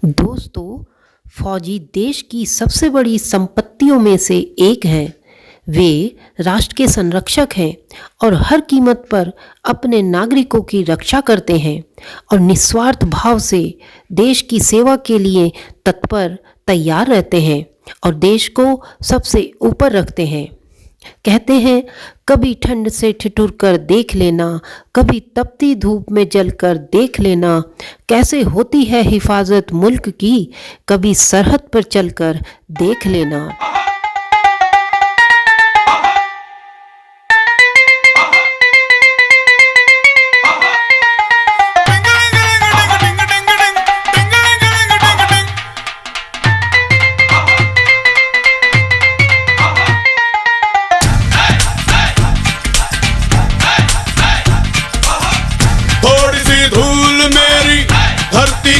दोस्तों, फौजी देश की सबसे बड़ी संपत्तियों में से एक हैं। वे राष्ट्र के संरक्षक हैं और हर कीमत पर अपने नागरिकों की रक्षा करते हैं और निस्वार्थ भाव से देश की सेवा के लिए तत्पर तैयार रहते हैं और देश को सबसे ऊपर रखते हैं। कहते हैं, कभी ठंड से ठिठुर कर देख लेना, कभी तपती धूप में जलकर देख लेना, कैसे होती है हिफाजत मुल्क की, कभी सरहद पर चलकर देख लेना।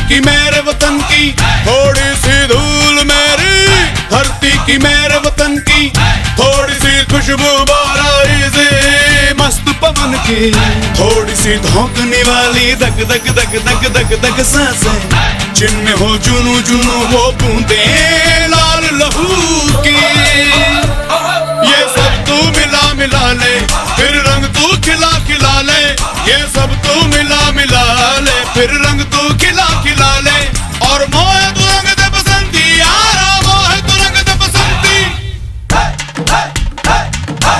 की मेरे वतन की, थोड़ी सी धूल मेरी धरती की मेरे वतन की, थोड़ी सी खुशबू बाराई से मस्त पवन की, थोड़ी सी धोंकने वाली धक धक धक धक धक धक सांसें, जिनमें हो जुनू जुनू वो बूंदे लाल लहू की। ये सब तू मिला मिला ले, फिर रंग तू खिला खिला ले, ये सब तू मिला मिला ले, फिर रंग तू खिला खिला ले। और मोहे तू रंग दे बसंती यारा, मोहे तू रंग दे बसंती,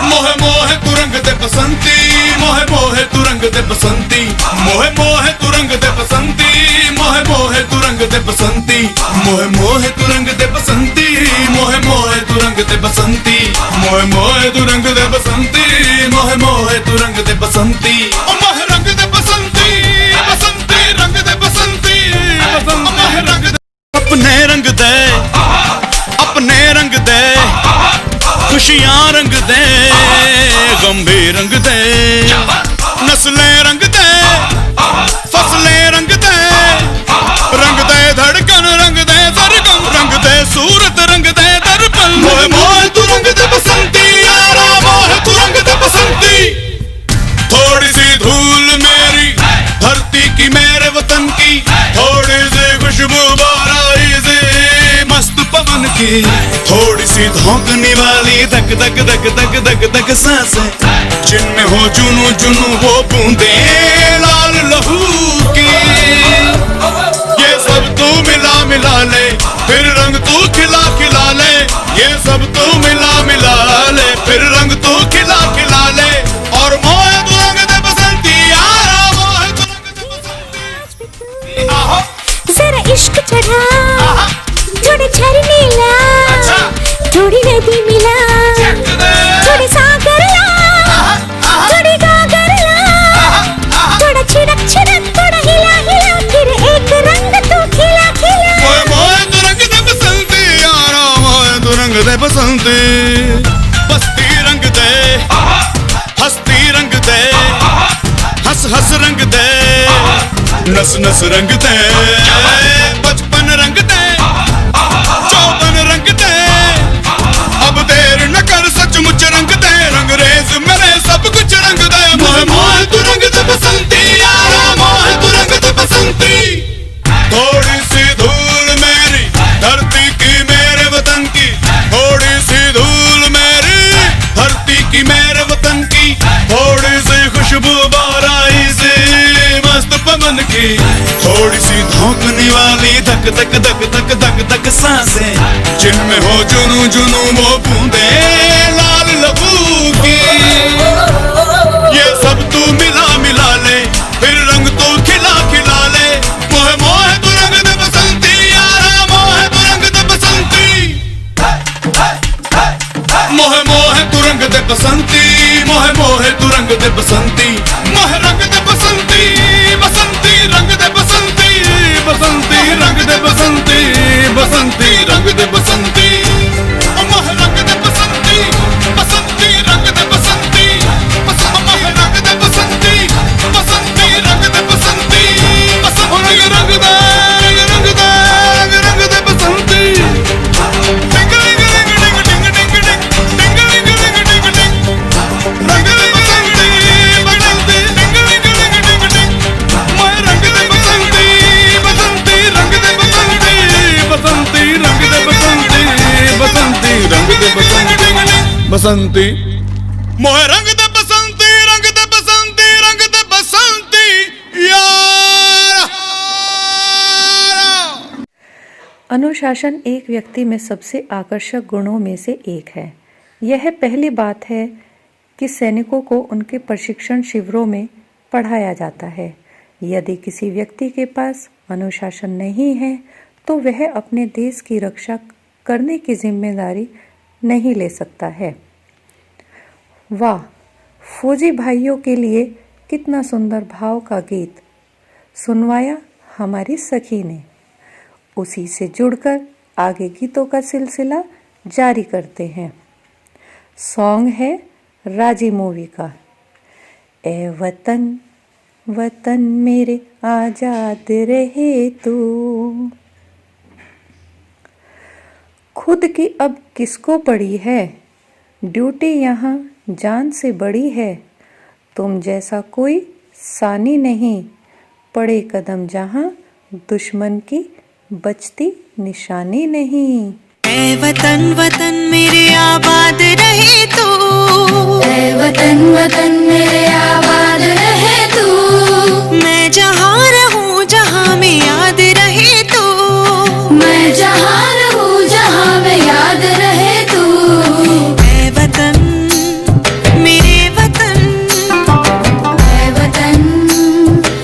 मोहे मोहे तू रंग दे बसंती, मोहे मोहे तू रंग दे बसंती, मोहे मोहे तू रंग दे बसंती, मोहे मोहे तू रंग दे बसंती, मोहे मोहे तू रंग दे बसंती, मोहे मोहे तू रंग दे बसंती, मोहे मोहे तू रंग दे बसंती, मोहे मोहे तू रंग दे बसंती, मोहे रंग दे बसंती, बसंती रंग दे बसंती, मोहे रंग दे अपने रंग दे, अपने रंग दे, खुशियां रंग दे, गंभीर रंग दे, नस्लें रंग दे, फसलें रंग दे, रंग दे धड़कन रंग दे सरगम, रंग दे सूरत रंग दे दर्पण। मोहे मोहे तू रंग दे बसंती यारा, मोहे तू रंग दे बसंती। थोड़ी सी धूल मेरी धरती की मेरे वतन की, थोड़ी सी खुशबू बाराई से मस्त पवन की, थोड़ी सी धोंकने वाली धक धक धक धक धक धक सांसें, जिनमें हो जुनू जुनू वो बूंदे लाल लहू की। ये सब तू मिला मिला ले, फिर रंग तू खिला खिला ले, ये सब तू मिला मिला ले, फिर रंग तू खिला खिला ले। और मोहे तू रंग दे बसंती यारा, मोहे तू रंग दे बसंती। आहो जरा इश्क चढ़ा, थोड़े झरने ला, थोड़ी नदी मिला, थोड़े सागर ला, थोड़ी गागर ला, थोड़ा छिड़क छिड़क, थोड़ा हिला हिला, फिर एक रंग तू खिला खिला। मोहे मोहे तू रंग दे बसंती यारा, मोहे तू रंग दे बसंती। बस्ती रंग दे, हस्ती रंग दे, हंस हंस रंग दे, नस नस रंग दे, बचपन रंग दे, चौबन रंग दे, अब देर न कर सचमुच रंग दे, रंगरेज मेरे सब कुछ रंग दे। मोहे मोहे तू रंग दे बसंती यारा, मोहे तू रंग दे बसंती। थोड़ी सी धूल मेरी धरती की मेरे वतन की, थोड़ी सी धूल मेरी धरती की मेरे वतन की, थोड़ी सी खुशबू बाराई से मस्त पवन की, थोड़ी सी धोंकने वाली धक धक धक धक धक धक सांसें, जिनमें हो जुनू जुनू वो बूंदे लाल लहू की। ये सब तू मिला मिला ले, फिर रंग तू खिला खिला ले। मोहे मोहे तू रंग दे बसंती यारा, मोहे तू रंग दे बसंती, मोहे मोहे तू रंग दे बसंती, मोहे मोहे तू रंग दे बसंती, मोहे रंग दे बसंती, बसंती रंग दे बसंती, बसंती रंग दे बसंती, बसंती रंग दे बसंती, मोहे रंग दे बसंती, बसंती रंग दे बसंती, मोहे रंग दे बसंती, बसंती रंग दे बसंती, बसंती रंग दे रंग दे रंग दे बसंती। डिंग डिंग डिंग डिंग डिंग डिंग डिंग डिंग डिंग डिंग डिंग डिंग, रंग दे बसंती। बसंती मोहे रंग दे बसंती रंग दे बसंती रंग दे बसंती यार। अनुशासन एक व्यक्ति में सबसे आकर्षक गुणों में से एक है। यह पहली बात है कि सैनिकों को उनके प्रशिक्षण शिविरों में पढ़ाया जाता है। यदि किसी व्यक्ति के पास अनुशासन नहीं है तो वह अपने देश की रक्षा करने की जिम्मेदारी नहीं ले सकता है। वाह, फौजी भाइयों के लिए कितना सुंदर भाव का गीत सुनवाया हमारी सखी ने। उसी से जुड़कर आगे गीतों का सिलसिला जारी करते हैं। सॉन्ग है राजी मूवी का। ए वतन वतन मेरे आजाद रहे तू। खुद की अब किसको पड़ी है, ड्यूटी यहाँ जान से बड़ी है। तुम जैसा कोई सानी नहीं, पड़े कदम जहाँ दुश्मन की बचती निशानी नहीं। ऐ वतन वतन मेरे आबाद रहे तू। ऐ वतन वतन मेरे आबाद रहे तू। मैं जहाँ रहूँ जहाँ में याद रहे तू। मैं जहाँ रहूँ जहाँ में याद रहे तू। ऐ वतन मेरे वतन। ऐ वतन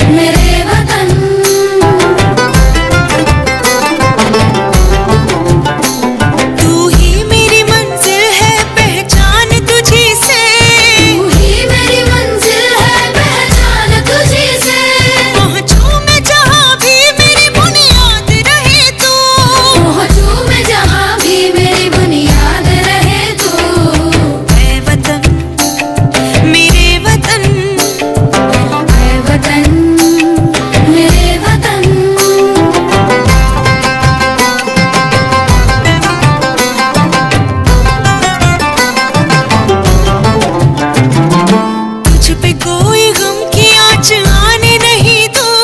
मेरे वतन। तू ही मेरी मंजिल है पहचान तुझी से। तू ही मेरी मंजिल है पहचान तुझी से। पहुँचूं मैं जहाँ भी मेरी बुनियाद रहे तू। पहुँचूं मैं जहाँ भी मेरी बुनियाद रहे तू। ऐ वतन मेरे वतन। ऐ वतन मेरे वतन। तुझ पे कोई गम की आँच आने नहीं दूँ।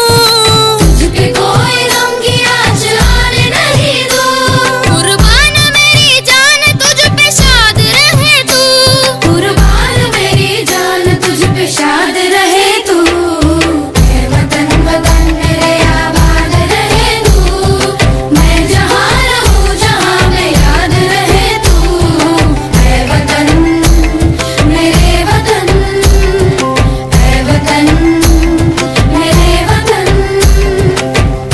तुझ पे कोई गम की आँच आने नहीं दूँ। कुर्बान मेरी जान तुझ पे शाद रहे तू। कुर्बान मेरी जान तुझ पे शाद रहे तू। ऐ वतन वतन मेरे आबाद रहे तू। मैं जहाँ रहूँ जहाँ में याद रहे तू। ऐ वतन मेरे वतन। ऐ वतन मेरे वतन।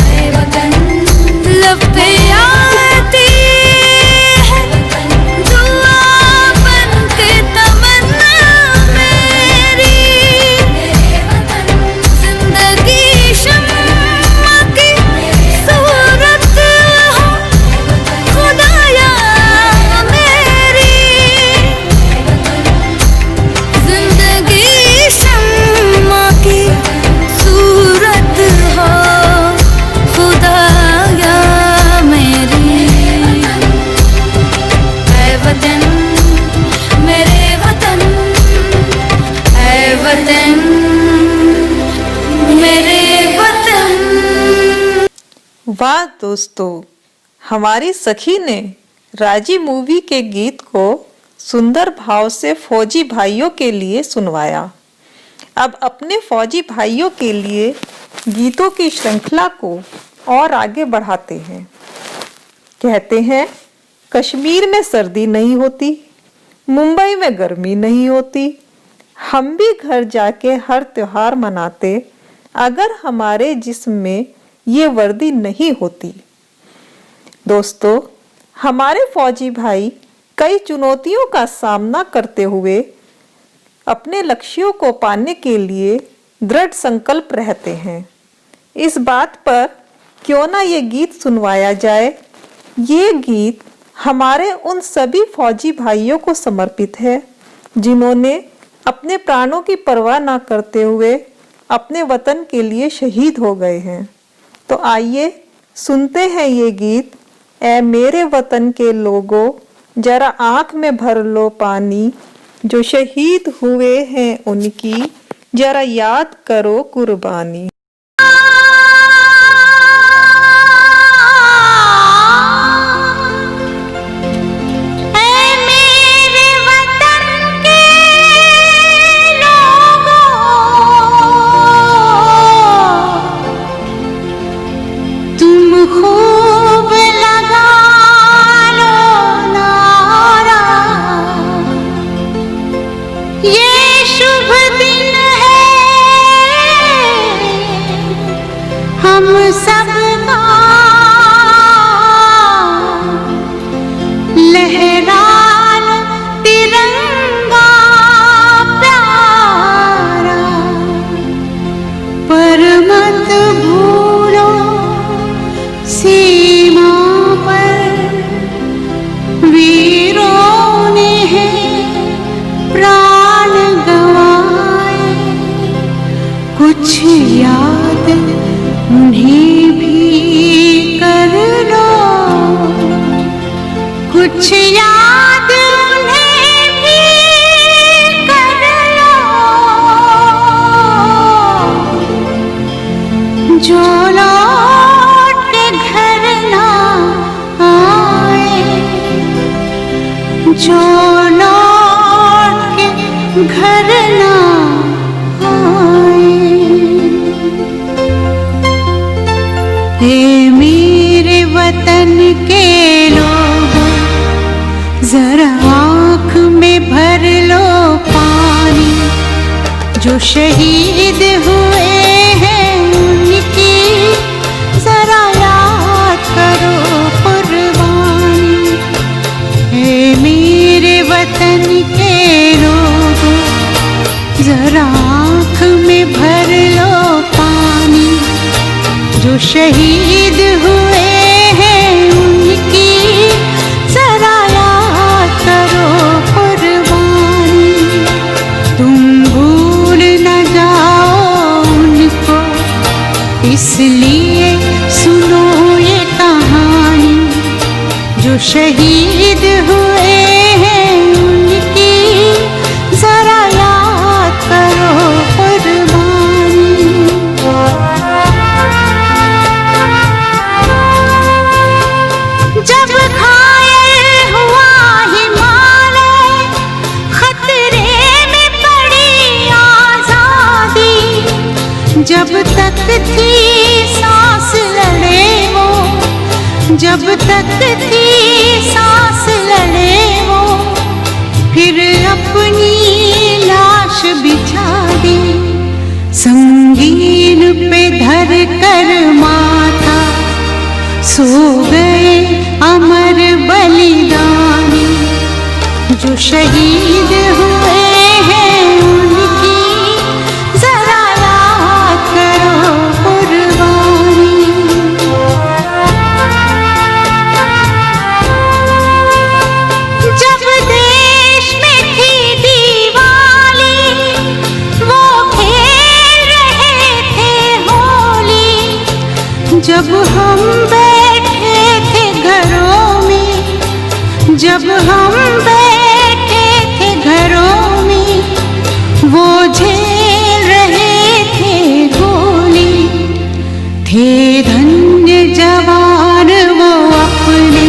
ऐ वतन लब पे आती है दुआ बन के तमन्ना मेरी। मेरे वतन जिंदगी शम्मा की सूरत हो खुदाया मेरी। जिंदगी शम्मा की सूरत हो खुदाया मेरी। ऐ वतन मेरे वतन। ऐ वतन मेरे वतन। वाह दोस्तों, हमारी सखी ने राजी मूवी के गीत को सुंदर भाव से फौजी भाइयों के लिए सुनवाया। अब अपने फौजी भाइयों के लिए गीतों की श्रृंखला को और आगे बढ़ाते हैं। कहते हैं, कश्मीर में सर्दी नहीं होती, मुंबई में गर्मी नहीं होती। हम भी घर जाके हर त्योहार मनाते अगर हमारे जिस्म में ये वर्दी नहीं होती। दोस्तों, हमारे फौजी भाई कई चुनौतियों का सामना करते हुए अपने लक्ष्यों को पाने के लिए दृढ़ संकल्प रहते हैं। इस बात पर क्यों ना ये गीत सुनवाया जाए। ये गीत हमारे उन सभी फौजी भाइयों को समर्पित है जिन्होंने अपने प्राणों की परवाह न करते हुए अपने वतन के लिए शहीद हो गए हैं। तो आइए सुनते हैं ये गीत। ऐ मेरे वतन के लोगों, जरा आंख में भर लो पानी, जो शहीद हुए हैं उनकी जरा याद करो कुर्बानी। ऐ मेरे वतन कुछ याद उन्हें भी कर लो, जो लौट के घर ना आए, जो लौट के घर ना आए। ए मेरे वतन के लोगों, जरा आँख में भर लो पानी, जो शहीद हुए हैं उनकी जरा याद करो कुर्बानी। ए मेरे वतन के लोगों, जरा आँख में भर लो पानी, जो शहीद हुए हैं उनकी जरा याद करो कुर्बानी। तुम भूल न जाओ उनको, इसलिए सुनो ये कहानी, जो शहीद हुए हैं उनकी जरा याद करो कुर्बानी। जब घायल हुआ हिमालय, खतरे में पड़ी आजादी, जब तक थी सांस लड़े वो, जब तक थी सांस लड़े वो, फिर अपनी लाश बिछा दी, संगीन पे धर कर माथा, सो गए अमर बलिदानी, जो शहीद हुए हैं उनकी जरा याद करो कुर्बानी। जब देश में थी दिवाली, वो खेल रहे थे होली, जब हम बैठे थे घरों में, जब हम बैठे थे घरों में, वो झेल रहे थे गोली। थे धन्य जवान वो अपने,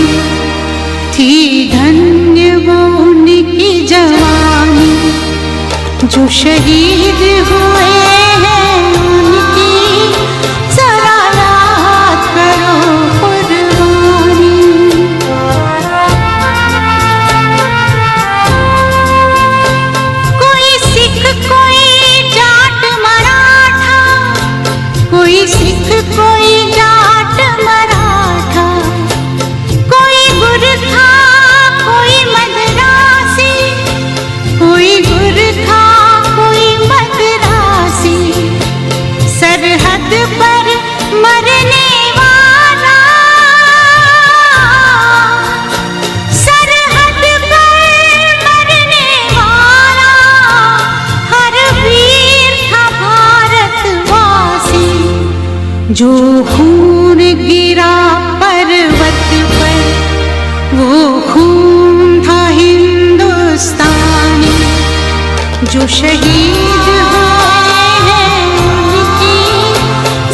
थी धन्य वो उनकी जवानी, जो शहीद हुए हैं उनकी जरा याद करो कुर्बानी। कोई सिख कोई जाट मराठा, कोई सिख कोई जाट मराठा, कोई गुरखा कोई मद्रासी, कोई गुरखा कोई मद्रासी, सरहद पर मरने वाला, सरहद पर मरने वाला, हर वीर था भारतवासी, जो खून गिरा पर्वत पर, वो खून था हिंदुस्तानी, जो शहीद हुए हैं उनकी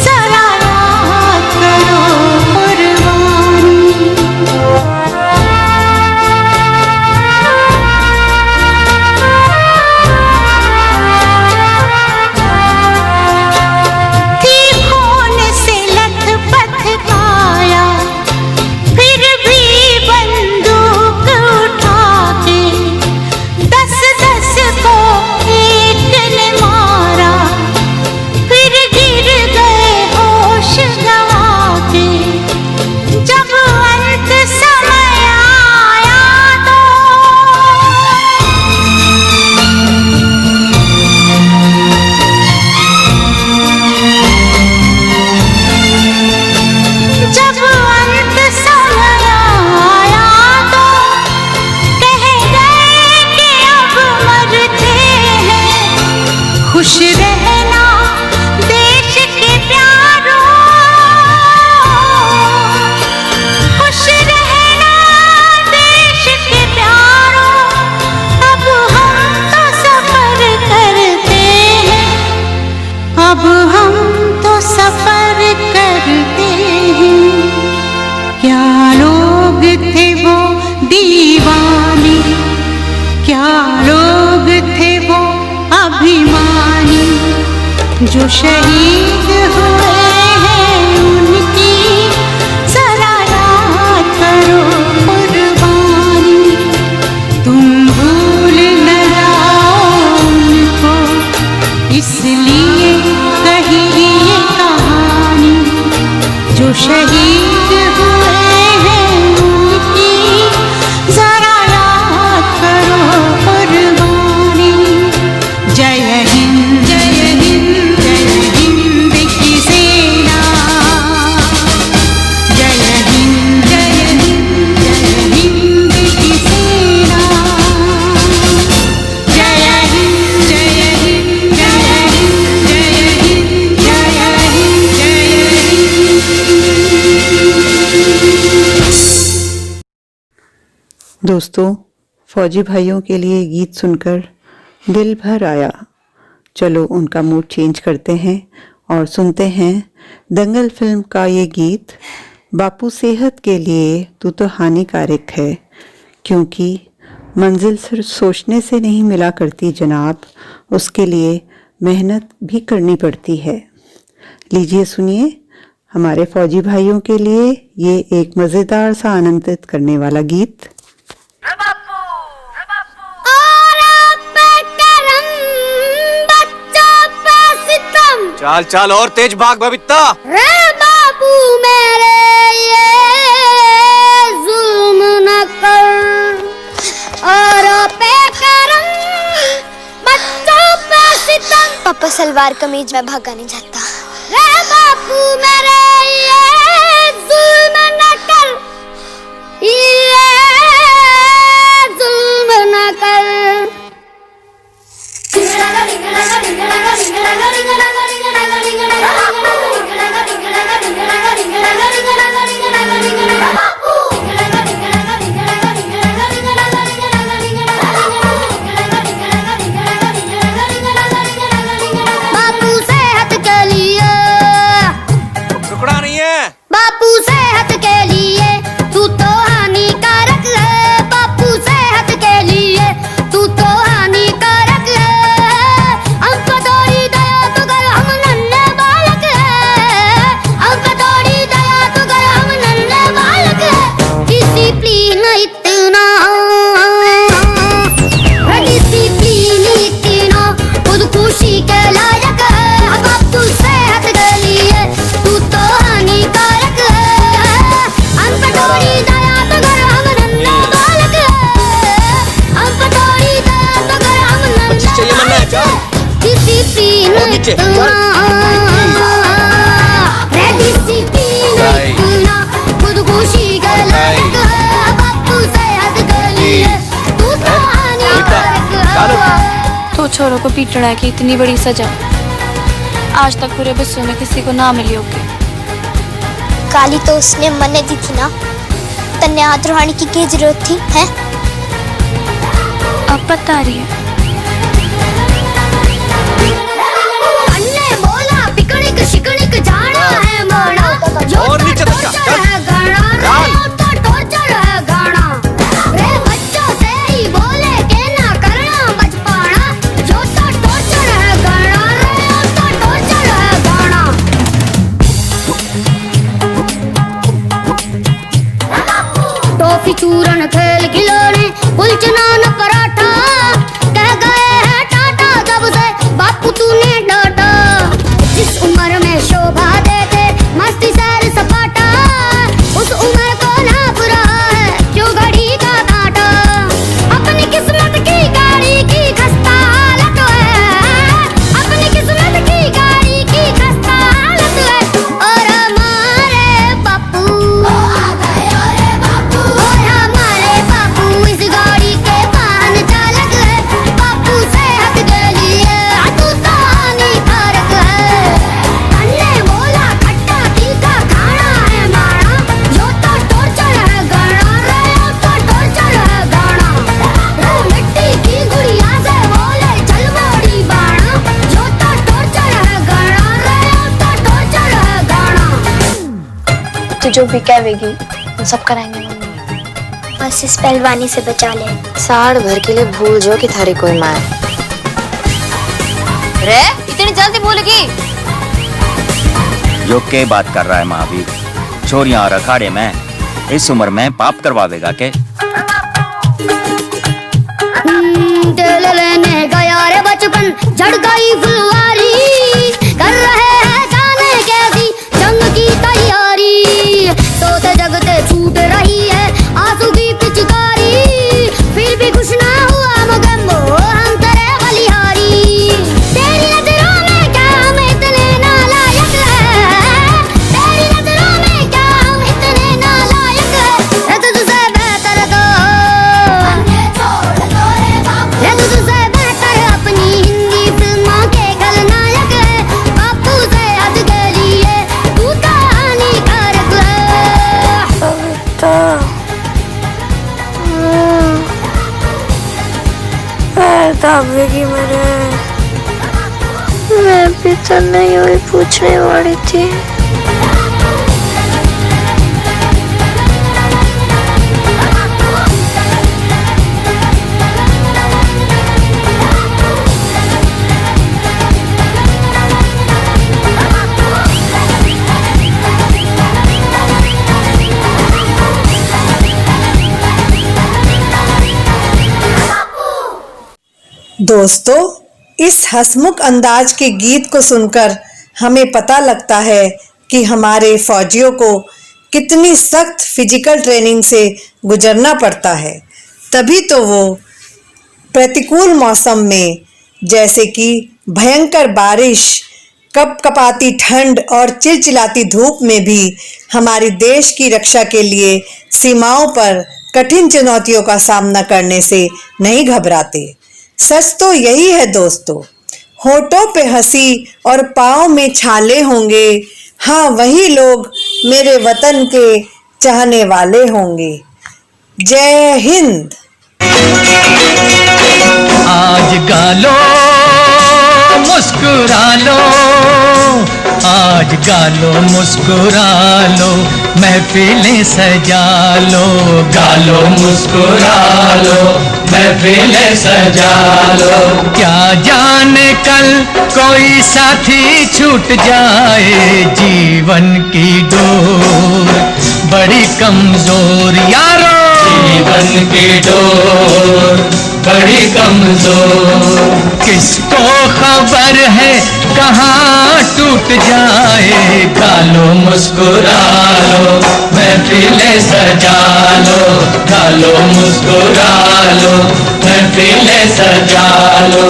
जरा याद करो कुर्बानी। थी खून से लथपथ काया, फिर भी बंदूक उठा के 10-10 को एक जो शहीद हुए हैं उनकी जरा याद करो कुर्बानी, तुम भूल न जाओ उनको, इसलिए कही ये कहानी। जो शहीद हुए हैं उनकी जरा याद करो कुर्बानी। जय हिंद जय हिंद जय हिंद की सेना, जय हिंद जय हिंद जय हिंद की सेना, जय हिंद जय हिंद जय हिंद जय हिंद जय हिंद जय हिंद। दोस्तों, फौजी भाइयों के लिए गीत सुनकर दिल भर आया। चलो उनका मूड चेंज करते हैं और सुनते हैं दंगल फिल्म का ये गीत। बापू सेहत के लिए तू तो हानिकारक है, क्योंकि मंजिल सिर्फ सोचने से नहीं मिला करती जनाब, उसके लिए मेहनत भी करनी पड़ती है। लीजिए सुनिए हमारे फौजी भाइयों के लिए ये एक मज़ेदार सा आनंदित करने वाला गीत। चाल चाल और तेज भाग बबीता। रे बाबू मेरे ये जुल्म न कर, और पे करम बच्चों पे सितम। पापा सलवार कमीज में भागा नहीं जाता। रे बाबू मेरे ये जुल्म न कर, ये जुल्म न कर। बापू सेहत के लिए, टुकड़ा नहीं है। बापू सेहत के लिए तू तो हानिकारक है। बापू सेहत के लिए तू तो हानिकारक है। हमको थोड़ी दया तो कर, हम नन्हे बालक है। हमको थोड़ी दया तो कर, हम नन्हे बालक है। डिसिप्लिन इतना, डिसिप्लिन इतना खुदकुशी के लायक है। बापू सेहत के लिए तू तो हानिकारक है। हम पे थोड़ी दया तो कर, हम नन्हे बालक है। हम पे थोड़ी दया तो कर, हम नन्हे बालक है। डिसिप्लिन इतना, रे डिसिप्लिन इतना खुदकुशी के लायक है। बापू सेहत के लिए तू तो हानिकारक है। तो छोरों को पीटना की इतनी बड़ी सजा आज तक पूरे बच्चों में किसी को ना मिली होगी। काली तो उसने मन्ने दी थी ना, तन्ने हाथ रुहानी की क्या जरूरत थी है? अब पता रही है। अन्ने बोला पिकनिक शिकनिक जाना है माना, जो और नीचे तक टॉर्चर है गाना, रे तो टॉर्चर है गाना। रे बच्चों से ही बोले के ना करना बचपना, जो तो टॉर्चर है गाना, रे तो टॉर्चर है गाना। टॉफी चूरन खेल खिलौने कुलचना न पराठा, कह गए हैं टाटा जब से बापू तूने डांटा। जिस उम्र में शोभा देते मस्ती सैर सपाटा, उस उम्र को नाप रहा है क्यों घड़ी का कांटा। अपनी किस्मत की गाड़ी की खस्ता हालत है, अपनी किस्मत की गाड़ी की खस्ता हालत है। और हमारे बापू आ गए, अरे बापू, और हमारे बापू इस गाड़ी के वाहन चालक है। बापू सेहत के लिए तू तो हानिकारक है। अन्ने बोला खट्टा तीखा खाना है माना, जो तो टॉर्चर है गाना, रे तो टॉर्चर है गाना। रो मिट्टी की गुड़िया से बोले चल मोड़ी बाणा, जो तो टॉर्चर है गाना, रे तो टॉर्चर है गाना। तू जो भी कहेगी हम सब कराएंगे मम्मी, बस इस पहलवानी से बचा ले। साड़ भर के लिए भूल जो कि थारी कोई माँ रे इतनी जल्दी भूल गई? जो के बात कर रहा है महावीर? छोरियां और अखाड़े में इस उम्र में पाप करवावेगा के? तेल लेने गया रे बचपन, झड़ गई फुलवारी, कर रहे हैं जाने कैसी जंग की तैयारी, सोते जगते छूट रही है आंसू की पिचकारी, फिर भी कुछ ना हुआ मगम हम तेरे बलिहारी, तेरी नजरों में क्या हम इतने नालायक हैं, तेरी नजरों में क्या हम इतने नालायक हैं, ये तुझसे बेहतर तो ये तुझसे बेहतर अपनी हिंदी फिल्मों के खलनायक है, बापू से हद के लिए तू तो हानिकारक है। दावेगी मैं भी तो नहीं हुई पूछने वाली थी। दोस्तों, इस हंसमुख अंदाज के गीत को सुनकर हमें पता लगता है कि हमारे फौजियों को कितनी सख्त फिजिकल ट्रेनिंग से गुजरना पड़ता है, तभी तो वो प्रतिकूल मौसम में जैसे कि भयंकर बारिश, कपकपाती ठंड और चिलचिलाती धूप में भी हमारे देश की रक्षा के लिए सीमाओं पर कठिन चुनौतियों का सामना करने से नहीं घबराते। सच तो यही है दोस्तों, होठों पे हंसी और पाँव में छाले होंगे, हाँ वही लोग मेरे वतन के चाहने वाले होंगे। जय हिंद। आज गालो मुस्कुरा लो, आज गालो मुस्कुरा लो, महफिलें सजा लो, गालो मुस्कुरा लो, महफिलें सजा लो। क्या जाने कल कोई साथी छूट जाए, जीवन की डोर बड़ी कमजोर यारो, जीवन की डोर बड़ी कमजोर। किसको खबर है कहाँ टूट जाए, गालो मुस्कुरा लो, महफिलें सजा लो, गालो मुस्कुरा लो, महफिलें सजा लो।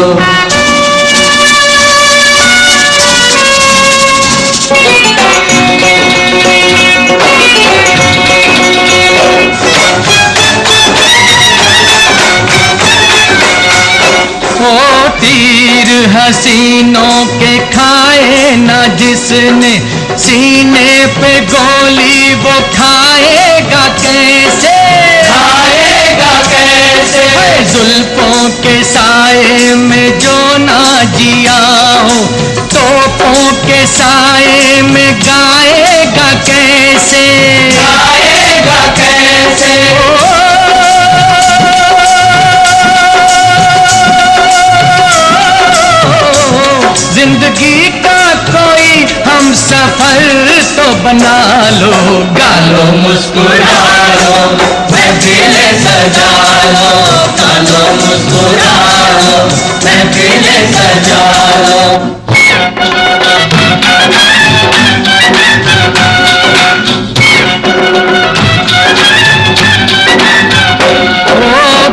वो तीर हसीनों के खाए ना जिसने, सीने पे गोली वो खाएगा कैसे, खाएगा कैसे। जुल्फों के साए में जो ना जिया हो, तोपों के साए में गाएगा कैसे, गाएगा कैसे। जिंदगी का कोई हम सफर तो बना लो, गालो मुस्कुरा लो, महफिलें सजा लो, गालो मुस्कुरा लो, महफिलें सजा लो।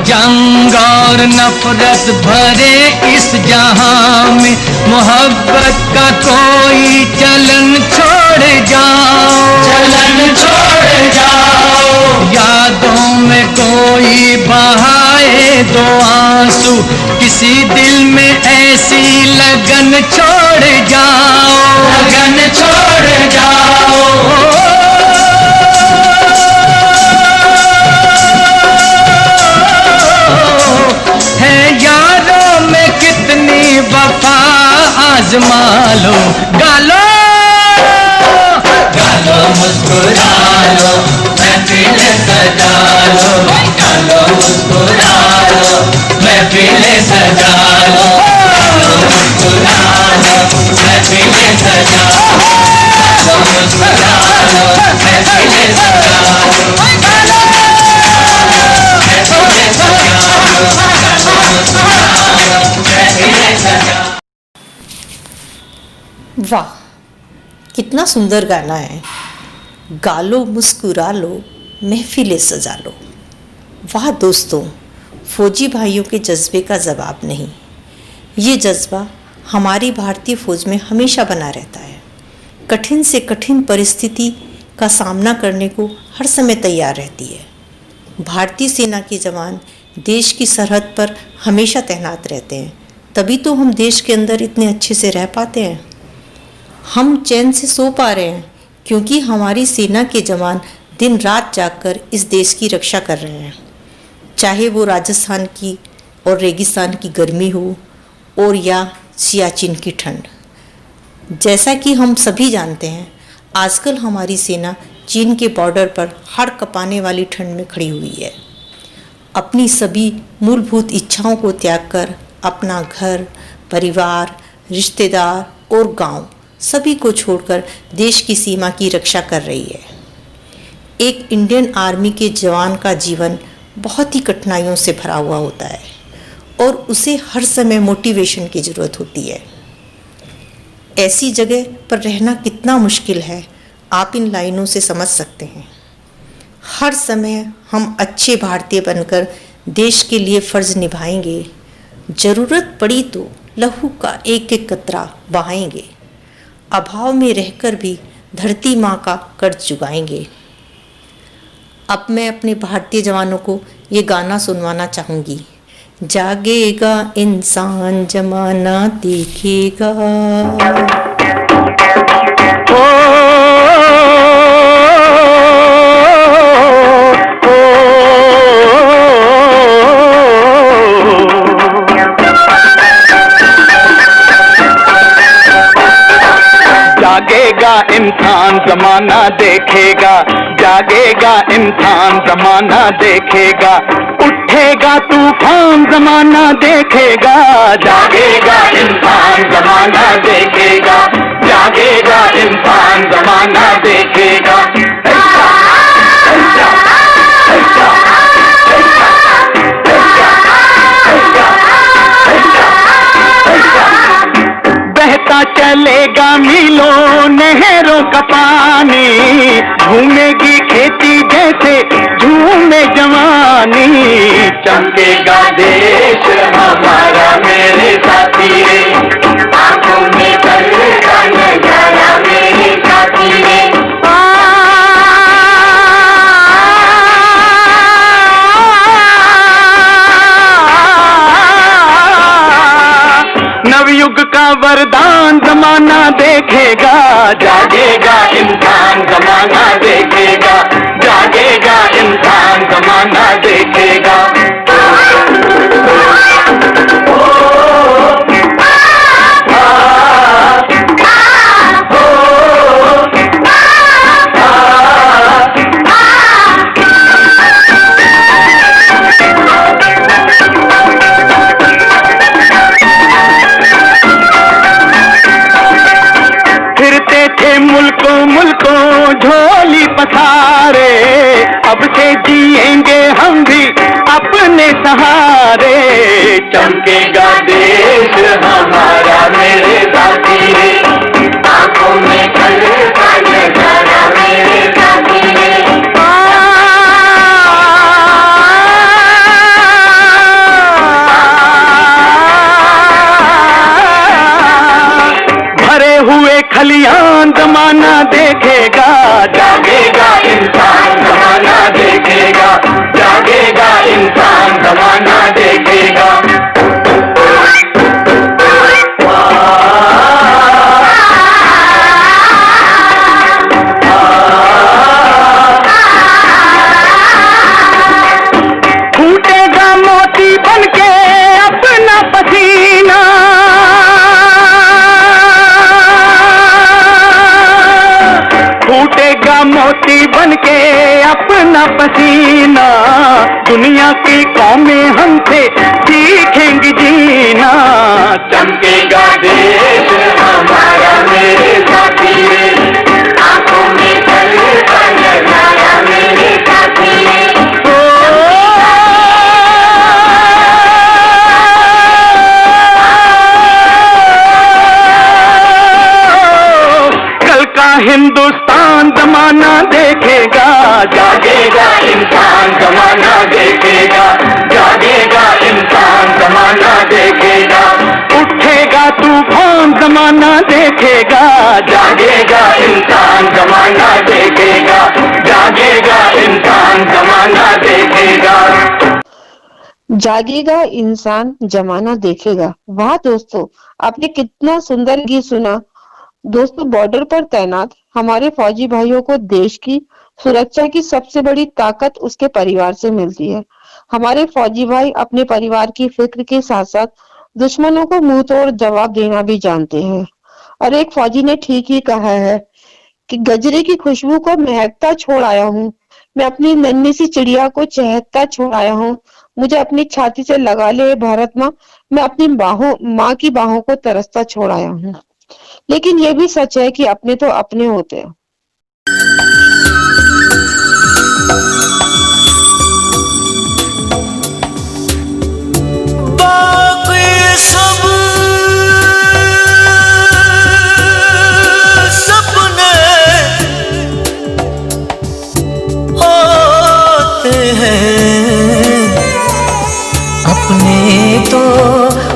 जंग और नफरत भरे इस जहां में, मोहब्बत का कोई चलन छोड़ जाओ, चलन छोड़ जाओ। यादों में कोई बहाए दो आंसू, किसी दिल में ऐसी लगन छोड़ जाओ, लगन छोड़ जाओ। है यारों में कितनी वफा आजमा लो, गालो गालो मुस्कुरा लो, महफिलें सजा लो, गालो मुस्कुरा लो, महफिलें सजा लो, गालो मुस्कुरा लो, वाह, कितना सुंदर गाना है। गा लो मुस्कुरा लो महफिलें सजा लो। वाह दोस्तों, फौजी भाइयों के जज्बे का जवाब नहीं। ये जज्बा हमारी भारतीय फौज में हमेशा बना रहता है। कठिन से कठिन परिस्थिति का सामना करने को हर समय तैयार रहती है। भारतीय सेना के जवान देश की सरहद पर हमेशा तैनात रहते हैं, तभी तो हम देश के अंदर इतने अच्छे से रह पाते हैं। हम चैन से सो पा रहे हैं क्योंकि हमारी सेना के जवान दिन रात जागकर इस देश की रक्षा कर रहे हैं। चाहे वो राजस्थान की और रेगिस्तान की गर्मी हो और या सियाचिन की ठंड। जैसा कि हम सभी जानते हैं, आजकल हमारी सेना चीन के बॉर्डर पर हाड़ कँपाने वाली ठंड में खड़ी हुई है। अपनी सभी मूलभूत इच्छाओं को त्याग कर अपना घर, परिवार, रिश्तेदार और गांव सभी को छोड़कर देश की सीमा की रक्षा कर रही है। एक इंडियन आर्मी के जवान का जीवन बहुत ही कठिनाइयों से भरा हुआ होता है और उसे हर समय मोटिवेशन की ज़रूरत होती है। ऐसी जगह पर रहना कितना मुश्किल है, आप इन लाइनों से समझ सकते हैं। हर समय हम अच्छे भारतीय बनकर देश के लिए फ़र्ज़ निभाएंगे। ज़रूरत पड़ी तो लहू का एक एक कतरा बहाएंगे। अभाव में रहकर भी धरती माँ का कर्ज चुकाएंगे। अब मैं अपने भारतीय जवानों को ये गाना सुनवाना चाहूँगी। जागेगा इंसान जमाना देखेगा। जागेगा इंसान जमाना देखेगा, जागेगा इंसान जमाना देखेगा, उठेगा तूफान जमाना देखेगा। जागेगा इंसान जमाना देखेगा, जागेगा इंसान जमाना देखेगा। बहता चलेगा मीलों नहरों का पानी, घूमेगी खेती जैसे झूमे जवानी। चमकेगा देश हमारा मेरे साथी रे, आंखों में कल का नजारा मेरे साथी रे। नवयुग का वरदान जमाना देखेगा। जागेगा इंसान जमाना देखेगा, जागेगा इंसान जमाना देखेगा। मुल्कों झोली पसारे, अब से जिएंगे हम भी अपने सहारे। चमकेगा देश हमारा मेरे साथी रे, आंखों में कल का नजारा मेरे साथी रे। भरे हुए खलियान जमाना देखेगा। जागेगा इंसान जमाना देखेगा, जागेगा इंसान जमाना देखेगा। फूटेगा मोती बनके अपना पसीना, फूटेगा मोती बनके अपना पसीना। दुनिया की कौमें हमसे सीखेंगी जीना। चमकेगा देश हमारा मेरे साथी रे, आंखों में कल का नजारा मेरे साथी रे। जागेगा इंसान जमाना देखेगा। वाह दोस्तों, आपने कितना सुंदर गीत सुना। दोस्तों, बॉर्डर पर तैनात हमारे फौजी भाइयों को देश की सुरक्षा की सबसे बड़ी ताकत उसके परिवार से मिलती है। हमारे फौजी भाई अपने परिवार की फिक्र के साथ साथ दुश्मनों को मुंह तोड़ जवाब देना भी जानते हैं। और एक फौजी ने ठीक ही कहा है कि गजरे की खुशबू को महकता छोड़ आया हूँ, मैं अपनी नन्ही सी चिड़िया को चहकता छोड़ आया हूँ, मुझे अपनी छाती से लगा ले भारत माँ, मैं अपनी माँ की बाहों को तरसता छोड़ आया हूँ। लेकिन ये भी सच है कि अपने तो अपने होते हैं।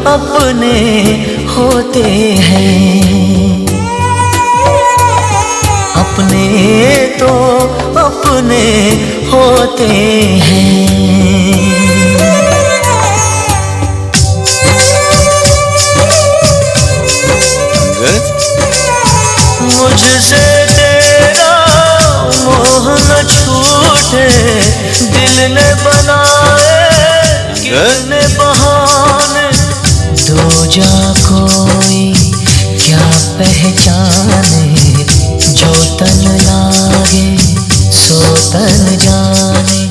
अपने होते हैं, अपने तो अपने होते हैं। मुझसे तेरा मोह न छूटे, दिल ने बनाए कितने बहाने, दो जा कोई क्या पहचाने, जो तन लागे सो तन जाने।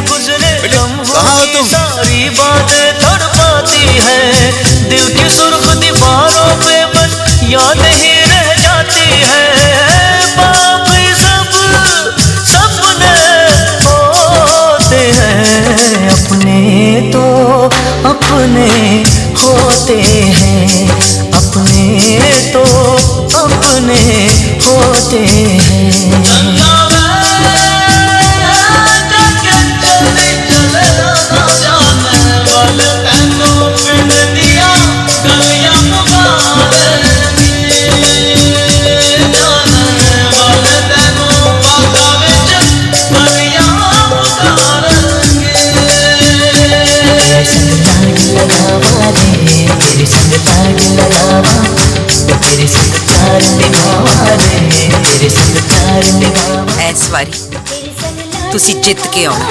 गुजरे लम्हों की सारी बातें तड़पाती है, दिल की सुर्ख दीवारों पे बस याद ही रह जाती है। बाकी सब सपने होते हैं, अपने तो अपने होते हैं, अपने तो अपने होते हैं। ऐश्वरी, तुसी जित के आउणा।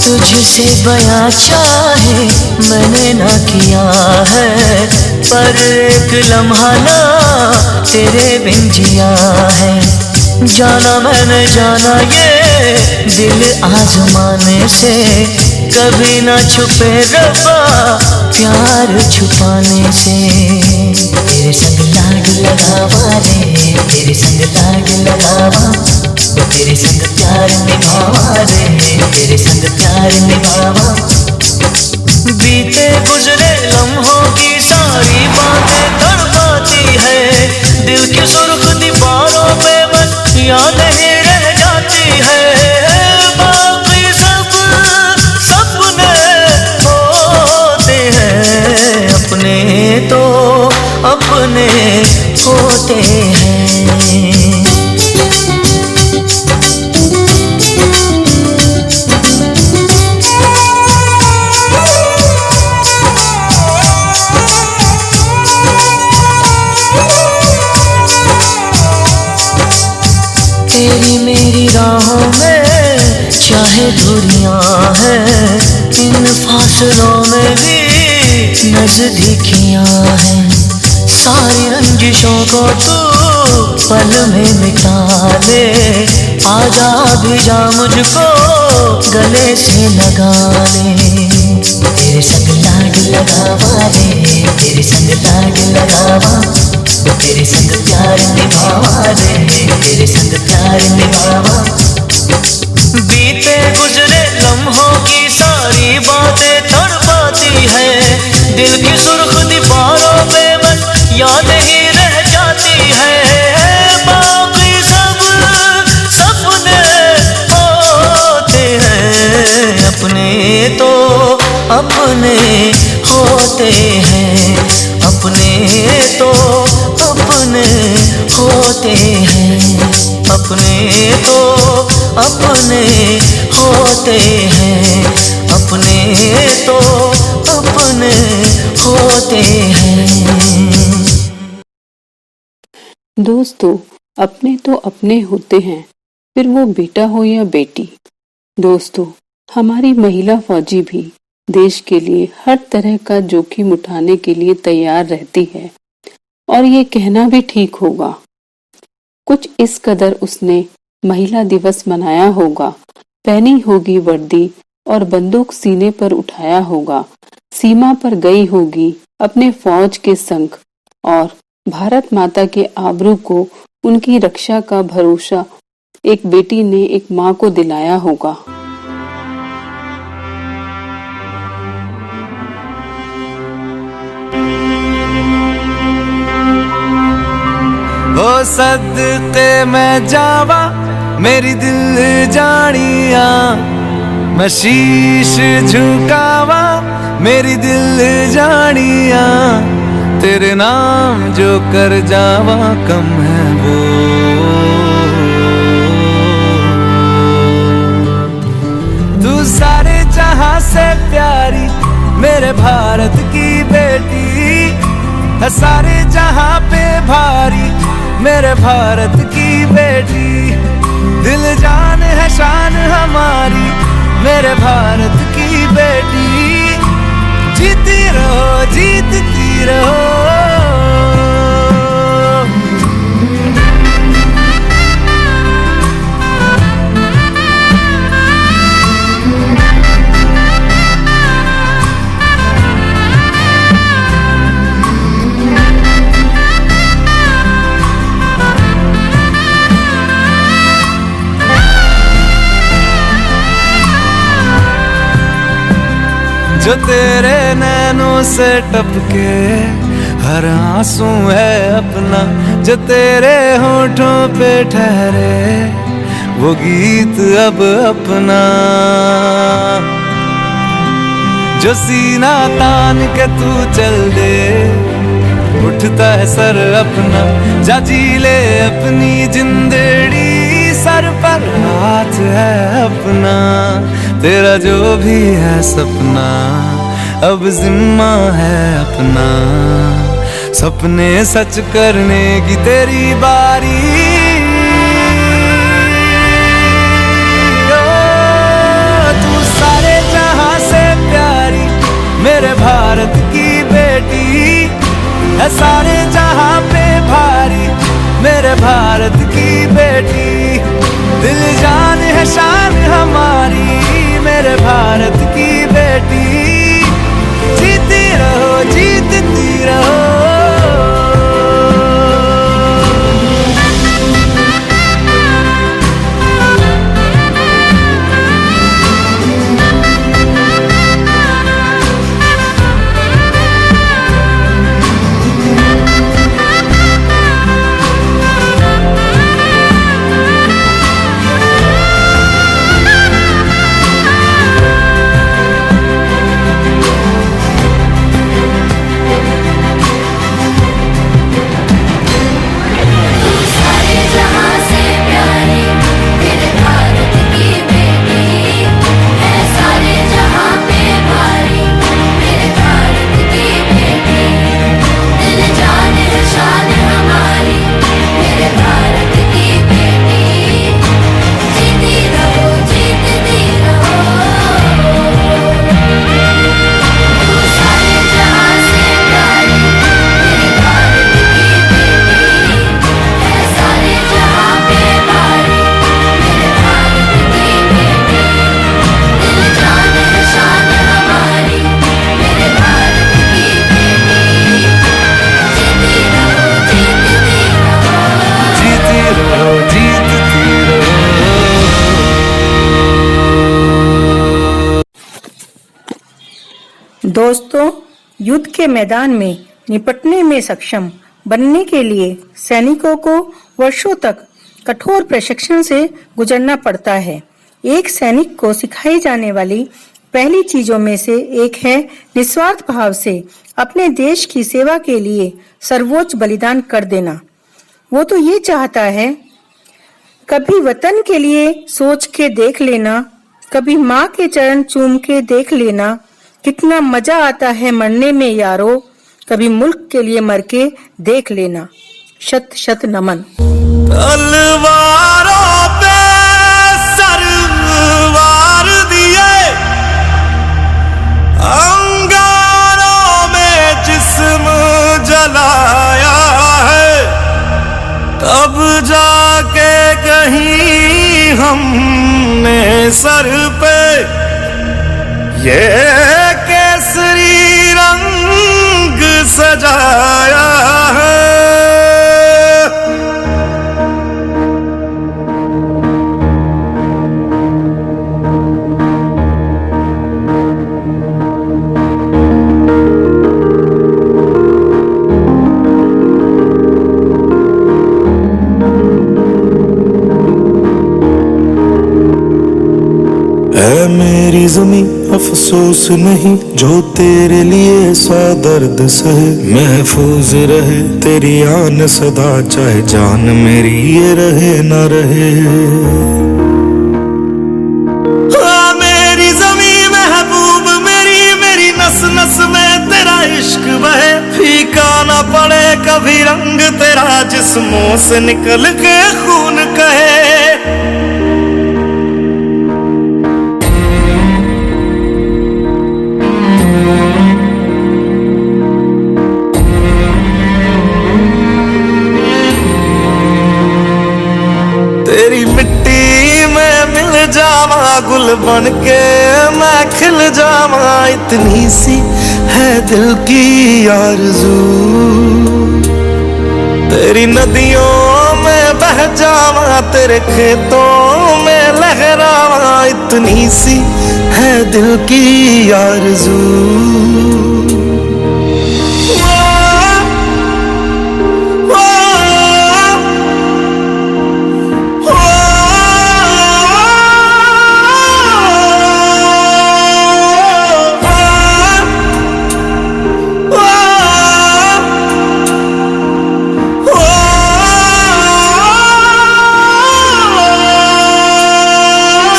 तुझसे बयां चाहे मैंने ना किया है, पर एक लम्हा ना तेरे बिन जिया है। जाना मैंने जाना ये दिल आजमाने से, कभी ना छुपे रब्बा प्यार छुपाने से। तेरे संग लाग लगावा रे, तेरे संग लाग लगावा, तेरे संग प्यार निभावा रे, तेरे संग प्यार निभावा। बीते गुजरे लम्हों की सारी बातें तड़पाती है, दिल की सुर्ख दीवारों पे बस याद ही रह जाती है। बाकी सब सपने होते हैं, अपने तो अपने होते हैं। तेरी मेरी राहों में चाहे दूरियां हैं, इन फासलों में भी नजदीकियां हैं। सारी रंजिशों को तू पल में मिटा ले, आजा भी जा मुझको गले से लगा ले। तेरे संग लाग लगावा रे, तेरे संग लाग लगावा, तेरे संग प्यार निभावा रे, तेरे संग प्यार निभावा। बीते गुजरे लम्हों की सारी बातें तड़पाती है, दिल की सुर्ख दीवारों पे बस याद ही रह जाती है। बाकी सब सपने अपने होते हैं, अपने तो अपने होते हैं, अपने तो अपने होते हैं, अपने तो अपने होते हैं। दोस्तों, अपने तो अपने होते हैं, फिर वो बेटा हो या बेटी। दोस्तों, हमारी महिला फौजी भी देश के लिए हर तरह का जोखिम उठाने के लिए तैयार रहती है, और ये कहना भी ठीक होगा। कुछ इस कदर उसने महिला दिवस मनाया होगा, पहनी होगी वर्दी और बंदूक सीने पर उठाया होगा, सीमा पर गई होगी अपने फौज के संग, और भारत माता के आबरू को, उनकी रक्षा का भरोसा एक बेटी ने एक माँ को दिलाया होगा। ओ सदके मैं जावा मेरी दिल जानिया, मैं शीश झुकावा मेरी दिल जानिया, तेरे नाम जो कर जावा कम है वो। तू सारे जहां से प्यारी मेरे भारत की बेटी है, सारे जहां पे भारी मेरे भारत की बेटी, दिल जान है शान हमारी मेरे भारत की बेटी, जीती रहो जीतती रहो। जो तेरे नैनों से टपके हर आंसू है अपना, जो तेरे होठों पे ठहरे वो गीत अब अपना, जो सीना तान के तू चल दे उठता है सर अपना, जा जी ले अपनी जिंदड़ी, सर पर हाथ है अपना, तेरा जो भी है सपना अब जिम्मा है अपना, सपने सच करने की तेरी बारी। ओ तू सारे जहां से प्यारी मेरे भारत की बेटी है, सारे जहां पे भारी मेरे भारत की बेटी, दिल जान है शान हमारी मेरे भारत की बेटी, जीती रहो जीतती रहो। दोस्तों, युद्ध के मैदान में निपटने में सक्षम बनने के लिए सैनिकों को वर्षों तक कठोर प्रशिक्षण से गुजरना पड़ता है। एक सैनिक को सिखाई जाने वाली पहली चीजों में से एक है निस्वार्थ भाव से अपने देश की सेवा के लिए सर्वोच्च बलिदान कर देना। वो तो ये चाहता है, कभी वतन के लिए सोच के देख लेना, कभी माँ के चरण चूम के देख लेना, कितना मजा आता है मरने में यारो, कभी मुल्क के लिए मर के देख लेना। शत शत नमन। तलवारों पे सरवार दिए, अंगारों में जिस्म जलाया है, तब जाके कहीं हमने सर पे ये केसरी रंग सजाया है। है मेरी ज़मीं अफसोस नहीं जो तेरे लिए सौ दर्द सहे, महफूज रहे तेरी आन सदा चाहे जान मेरी ये रहे न रहे। हाँ मेरी ज़मीं महबूब मेरी, मेरी नस नस में तेरा इश्क बहे, फीका न पड़े कभी रंग तेरा जिस्मों से निकल के खून कहे। तेरी मिट्टी में मिल जावा गुल बन के मैं खिल जावा, इतनी सी है दिल की आरज़ू। तेरी नदियों में बह जावा तेरे खेतों में लहरावा, इतनी सी है दिल की आरज़ू।